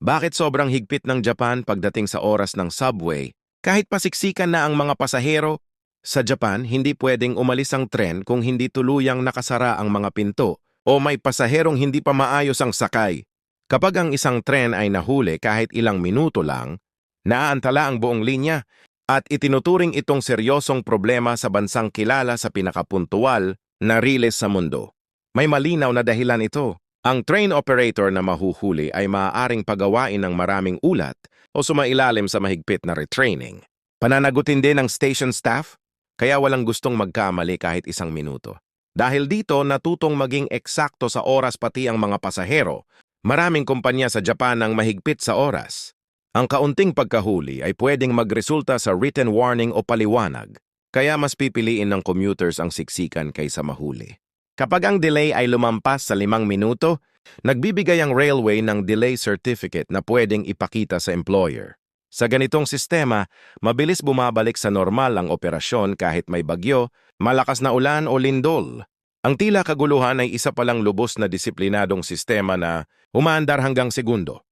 Bakit sobrang higpit ng Japan pagdating sa oras ng subway? Kahit pasiksikan na ang mga pasahero, sa Japan hindi pwedeng umalis ang tren kung hindi tuluyang nakasara ang mga pinto o may pasaherong hindi pa maayos ang sakay. Kapag ang isang tren ay nahuli kahit ilang minuto lang, naaantala ang buong linya at itinuturing itong seryosong problema sa bansang kilala sa pinakapuntual na riles sa mundo. May malinaw na dahilan ito. Ang train operator na mahuhuli ay maaaring pagawain ng maraming ulat o sumailalim sa mahigpit na retraining. Pananagutin din ng station staff, kaya walang gustong magkamali kahit isang minuto. Dahil dito, natutong maging eksakto sa oras pati ang mga pasahero. Maraming kumpanya sa Japan ang mahigpit sa oras. Ang kaunting pagkahuli ay pwedeng magresulta sa written warning o paliwanag, kaya mas pipiliin ng commuters ang siksikan kaysa mahuli. Kapag ang delay ay lumampas sa 5 minuto, nagbibigay ang railway ng delay certificate na pwedeng ipakita sa employer. Sa ganitong sistema, mabilis bumabalik sa normal ang operasyon kahit may bagyo, malakas na ulan o lindol. Ang tila kaguluhan ay isa palang lubos na disiplinadong sistema na umaandar hanggang segundo.